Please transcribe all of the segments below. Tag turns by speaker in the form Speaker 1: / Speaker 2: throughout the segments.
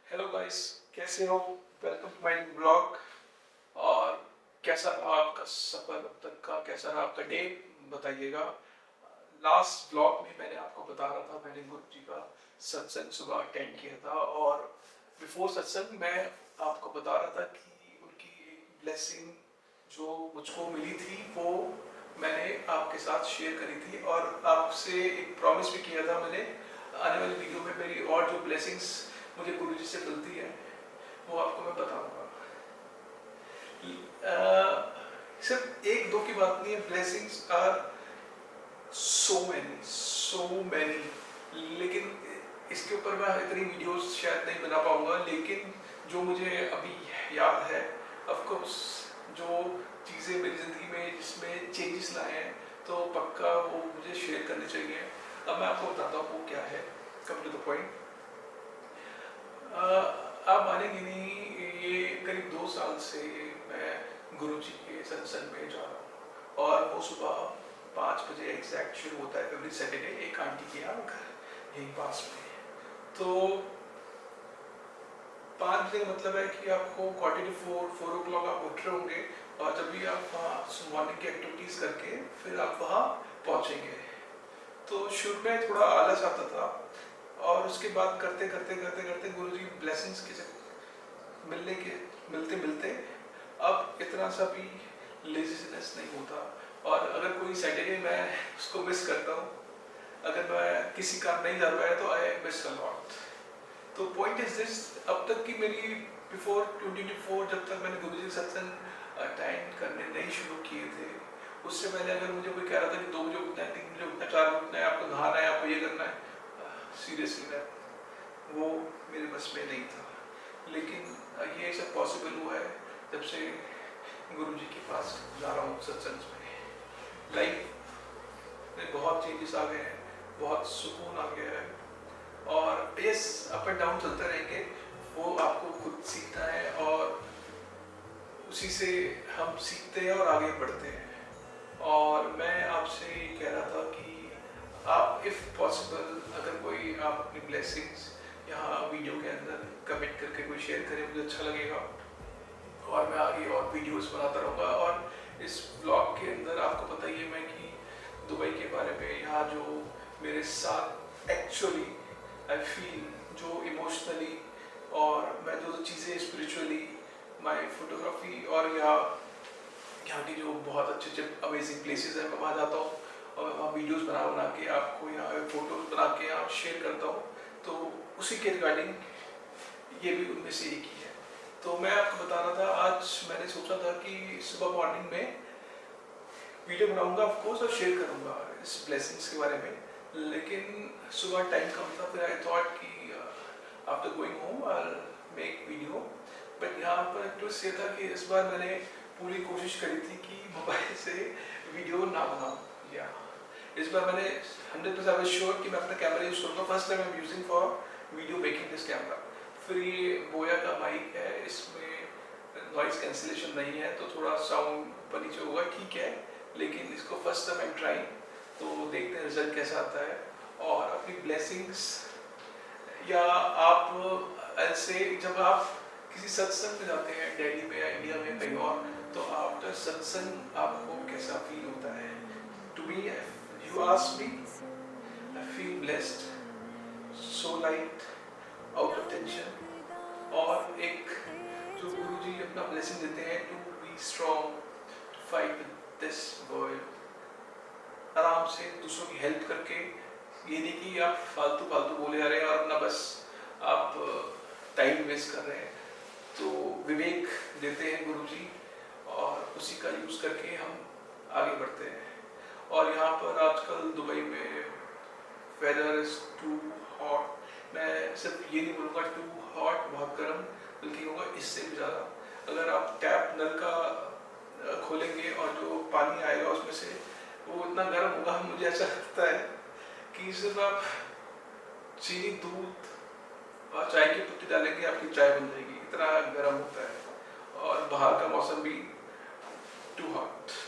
Speaker 1: Hello guys, कैसे हो? Welcome to my blog. और कैसा रहा आपका सफर अब तक का? कैसा रहा आपका डे? बताइएगा। लास्ट ब्लॉग में मैंने आपको बता रहा था, मैंने गुरु जी का सत्संग सुबह अटेंड किया था। और बिफोर सत्संग मैं आपको बता रहा था कि उनकी एक ब्लेसिंग जो मुझको मिली थी वो मैंने आपके साथ शेयर करी थी, और आपसे एक प्रॉमिस भी किया था मैंने, आने वाली वीडियो में मेरी और जो ब्लेसिंग्स मुझे गुरु जी से मिलती है वो आपको मैं बताऊंगा। सिर्फ एक दो की बात नहीं है, ब्लेसिंग्स आर सो मैनी। लेकिन इसके ऊपर मैं इतनी वीडियोस शायद नहीं बना पाऊंगा, लेकिन जो मुझे अभी याद है, ऑफ कोर्स जो चीज़ें मेरी ज़िंदगी में जिसमें चेंजेस लाए हैं तो पक्का वो मुझे शेयर करनी चाहिए। अब मैं आपको बताता हूँ वो क्या है। Come to the point. आप मानेंगे नहीं, ये करीब 2 साल से मैं गुरु जी के सत्संग में जा रहा हूँ, और वो सुबह 5 बजे एग्जैक्ट शुरू होता है एवरी सैटरडे, एक आंटी के यहाँ घर यहीं पास में। तो 5 बजे का मतलब है कि आपको क्वार्टर टू 4 आप उठ रहे होंगे, और जब भी आप वहाँ मॉर्निंग की एक्टिविटीज़ करके फिर आप वहाँ पहुँचेंगे। तो शुरू में थोड़ा आलस आता था, और उसके बाद करते करते करते करते गुरु जी ब्लेसिंग्स के मिलने के मिलते मिलते अब इतना सा भी लेजीनेस नहीं होता। और अगर कोई सैटरडे मैं उसको मिस करता हूँ, अगर मैं किसी काम नहीं जा पाया तो आई मिस अ लॉट। तो पॉइंट इज दिस, अब तक की मेरी बिफोर 2024 जब तक मैंने गुरु जी सत्संग अटेंड करने नहीं शुरू किए थे, उससे पहले अगर मुझे कोई कह रहा था कि 2 बजे उठना है, 3 बजे उठना है, 4 बजे उठना है, आपको नहाना है, आपको ये करना है, सीरियसली मैं वो मेरे बस में नहीं था। लेकिन ये सब पॉसिबल हुआ है जब से गुरु जी के पास जा रहा हूँ सत्संग में। लाइफ में बहुत चेंजेस आ गए हैं, बहुत सुकून आ गया है। और यस, अप एंड डाउन चलते रहेंगे, वो आपको खुद सीखना है, और उसी से हम सीखते हैं और आगे बढ़ते हैं। और मैं आपसे ये कह रहा था कि आप इफ़ पॉसिबल अगर कोई आप अपनी ब्लेसिंग्स यहाँ वीडियो के अंदर कमेंट करके कोई शेयर करें, मुझे अच्छा लगेगा, और मैं आगे और वीडियोस बनाता रहूँगा। और इस ब्लॉग के अंदर आपको पता ही है मैं कि दुबई के बारे में, यहाँ जो मेरे साथ एक्चुअली आई फील, जो इमोशनली और मैं जो चीज़ें स्पिरिचुअली, माय फोटोग्राफी, और यहाँ की जो बहुत अच्छे अच्छे अमेजिंग प्लेसेस हैं, मैं वहाँ जाता हूँ और मैं वहाँ वीडियोस बना बना के आपको यहाँ फोटोज बना के यहाँ शेयर करता हूँ। तो उसी के रिगार्डिंग ये भी उनमें से एक ही है। तो मैं आपको बता रहा था, आज मैंने सोचा था कि सुबह मॉर्निंग में वीडियो बनाऊंगा ऑफ कोर्स, और शेयर करूंगा इस ब्लेसिंग्स के बारे में। लेकिन सुबह टाइम कम था, फिर आई थॉट कि after going home I make video. But यहाँ पर ट्विस्ट ये था कि इस बार मैंने पूरी कोशिश करी थी कि मोबाइल से वीडियो ना बनाऊँ। या इस बार मैंने 100% श्योर कि मैं अपना कैमरा यूज़ करूँगा। First time I am using for video making this camera. फिर ये बोया का माइक है, इसमें नॉइस कैंसिलेशन नहीं है, तो थोड़ा साउंड ऊपर नीचे होगा, ठीक है। लेकिन इसको first time I am trying, तो देखते हैं रिजल्ट कैसा आता है। और अपनी ब्लेसिंग्स, या आप ऐसे जब आप किसी सत्संग में जाते हैं दिल्ली में या इंडिया में कहीं और, तो आफ्टर सत्संग आपको कैसा फील होता है? To me, you ask me, I feel blessed, so light, out of tension. और एक जो गुरु जी अपना ब्लेसिंग देते हैं, to be strong, to fight with this world, आराम से दूसरों की हेल्प करके। ये नहीं कि आप फालतू फालतू बोले जा रहे हैं और अपना बस आप टाइम वेस्ट कर रहे हैं। तो विवेक देते हैं गुरु जी, और उसी का यूज़ करके हम आगे बढ़ते हैं। और यहाँ पर आजकल दुबई में वेदर इज़ टू हॉट। मैं सिर्फ ये नहीं बोलूँगा टू हॉट, बहुत गर्म, बल्कि होगा इससे भी ज़्यादा। अगर आप टैप नल का खोलेंगे और जो पानी आएगा उसमें से, वो इतना गर्म होगा, मुझे ऐसा लगता है कि सिर्फ आप चीनी, दूध और चाय की पत्ती डालेंगे, आपकी चाय बन जाएगी, इतना गर्म होता है। और बाहर का मौसम भी टू हॉट।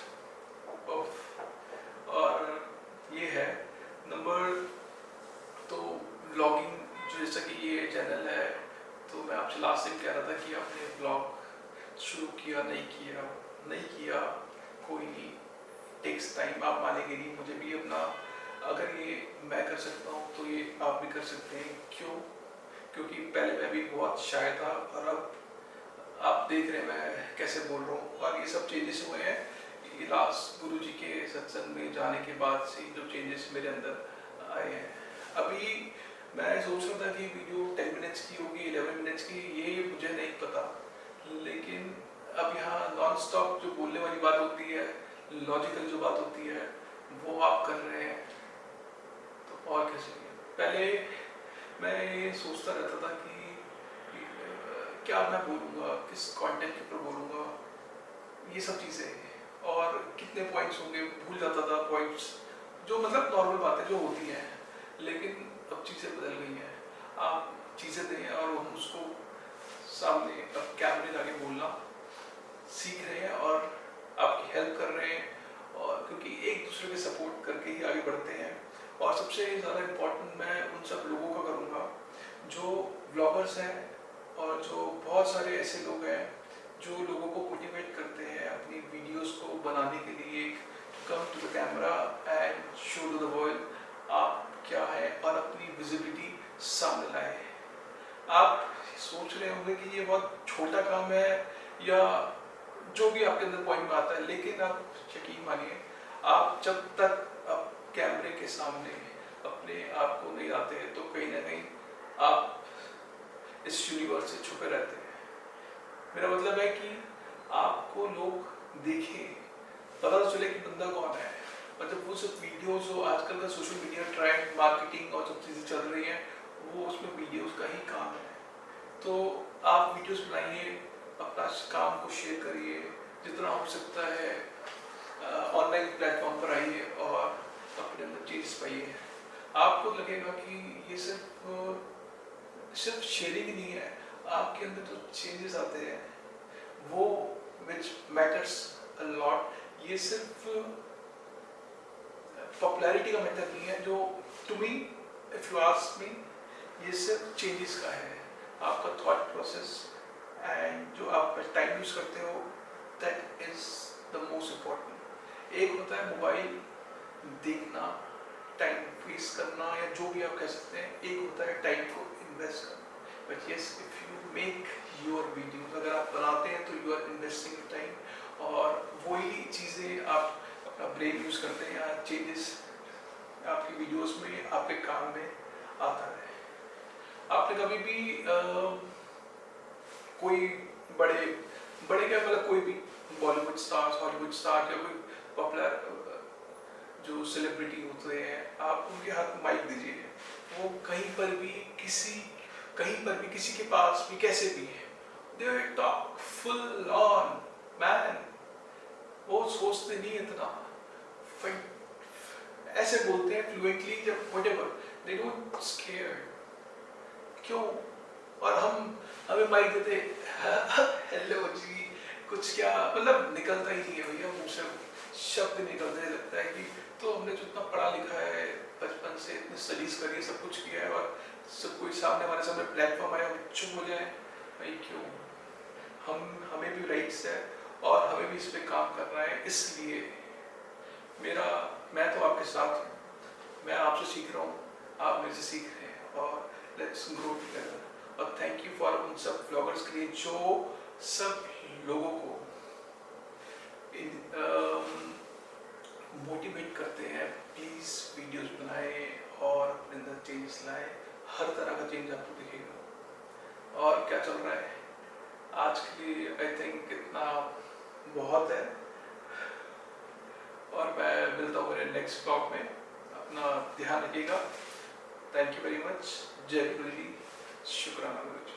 Speaker 1: और ये है नंबर। तो ब्लॉगिंग जो, जैसा कि ये चैनल है, तो मैं लास्ट टाइम कह रहा था कि आपने ब्लॉग शुरू किया, नहीं किया, कोई नहीं, टेक्स टाइम, आप मानेंगे नहीं। मुझे भी अपना, अगर ये मैं कर सकता हूँ तो ये आप भी कर सकते हैं। क्यों? क्योंकि पहले मैं भी बहुत शाय था, और अब आप देख रहे हैं मैं कैसे बोल रहा हूँ। और ये सब चेंजेस हुए हैं ये लास्ट गुरुजी के सत्संग में जाने के बाद से, जो चेंजेस मेरे अंदर आए हैं। अभी मैं सोच रहा था कि वीडियो 10 मिनट्स की होगी, 11 मिनट्स की, ये मुझे नहीं पता। लेकिन अब यहाँ नॉन स्टॉप जो बोलने वाली बात होती है, लॉजिकल जो बात होती है, वो आप कर रहे हैं, तो और कैसे? पहले मैं ये सोचता रहता था कि क्या मैं बोलूँगा, किस कंटेंट के ऊपर बोलूँगा, ये सब चीज़ें, और कितने पॉइंट्स होंगे, भूल जाता था पॉइंट्स, जो मतलब नॉर्मल बातें जो होती हैं। लेकिन अब चीज़ें बदल गई हैं। आप चीज़ें दें और हम उसको सामने अब कैमरे के आगे बोलना सीख रहे हैं, और आपकी हेल्प कर रहे हैं, और क्योंकि एक दूसरे के सपोर्ट करके ही आगे बढ़ते हैं। और सबसे ज़्यादा इम्पोर्टेंट मैं उन सब लोगों का करूँगा जो ब्लॉगर्स हैं, और जो बहुत सारे ऐसे लोग हैं जो लोगों को मोटिवेट करते हैं अपनी वीडियोस को बनाने के लिए, come to the camera and show to the world आप क्या है, और अपनी विजिबिलिटी सामने लाए। आप सोच रहे होंगे कि ये बहुत छोटा काम है, या जो भी आपके अंदर पॉइंट में आता है, लेकिन आप यकीन मानिए, आप जब तक आप कैमरे के सामने अपने आप को नहीं आते हैं, तो कहीं ना कहीं आप इस यूनिवर्स से छुपे रहते हैं। मेरा मतलब है कि आपको लोग देखें, पता तो चले कि बंदा कौन है। और जब वो सब वीडियोस, जो आजकल का सोशल मीडिया ट्रेंड, मार्केटिंग और सब चीज़ें चल रही हैं, वो उसमें वीडियोस का ही काम है। तो आप वीडियोस बनाइए, अपना काम को शेयर करिए, जितना हो सकता है ऑनलाइन प्लेटफॉर्म पर आइए और अपने अंदर चेंजेस पाइए। आपको लगेगा कि ये सिर्फ शेयरिंग नहीं है, आपके अंदर जो चेंजेस आते हैं वो विच मैटर्स अ लॉट। ये सिर्फ पॉपुलैरिटी का मैटर नहीं है, जो to me, if you ask me, ये सिर्फ चेंजेस का है। आपका थॉट प्रोसेस एंड जो आप टाइम यूज करते हो, that is the most important. एक होता है मोबाइल देखना, टाइम वेस्ट करना, या जो भी आप कह सकते हैं। एक होता है टाइम को इन्वेस्ट करना। But yes, if you make your videos, अगर आप बनाते हैं तो यू आर इन्वेस्टिंग टाइम, और वही चीज़ें आप अपना ब्रेन यूज करते हैं, या चेंजेस आपकी वीडियोस में, आपके काम में आता है। आपने कभी भी कोई बड़े बड़े क्या, मतलब कोई भी बॉलीवुड स्टार्स, हॉलीवुड स्टार, या कोई पॉपुलर जो सेलिब्रिटी होते हैं, आप उनके हाथ में माइक दीजिए, वो कहीं पर भी किसी के पास भी कैसे भी है, they talk full on man. वो सोचते नहीं इतना, ऐसे बोलते हैं फ्लुएंटली, जब व्हाटएवर, दे डोंट स्केयर। क्यों? और हमें माइक देते, हेलो जी, कुछ क्या, मतलब निकलता ही नहीं है भैया मुंह से, शब्द निकलने लगता है कि, तो हमने जो इतना पढ़ा लिखा है बचपन से, इतनी स्टडीज करी है, सब कुछ किया है, और सब कोई हमारे सामने प्लेटफॉर्म आया, हम चुप हो जाए भाई? क्यों? हमें भी राइट्स है, और हमें भी इस पे काम करना है। इसलिए मैं तो आपके साथ हूँ, मैं आपसे सीख रहा हूँ, आप मेरे से सीख रहे हैं, और लेट्स ग्रो टुगेदर। और थैंक यू फॉर उन सब ब्लॉगर्स के लिए जो सब लोगों को मोटिवेट करते हैं। प्लीज़ वीडियोस बनाएं और अपने अंदर चेंजेस लाएं। हर तरह का चेंज आपको दिखेगा। और क्या चल रहा है आज के लिए, आई थिंक इतना बहुत है, और मैं मिलता हूँ मेरे नेक्स्ट ब्लॉग में। अपना ध्यान रखिएगा। Thank you very much. जय गुरु जी, शुक्राना गुरु जी।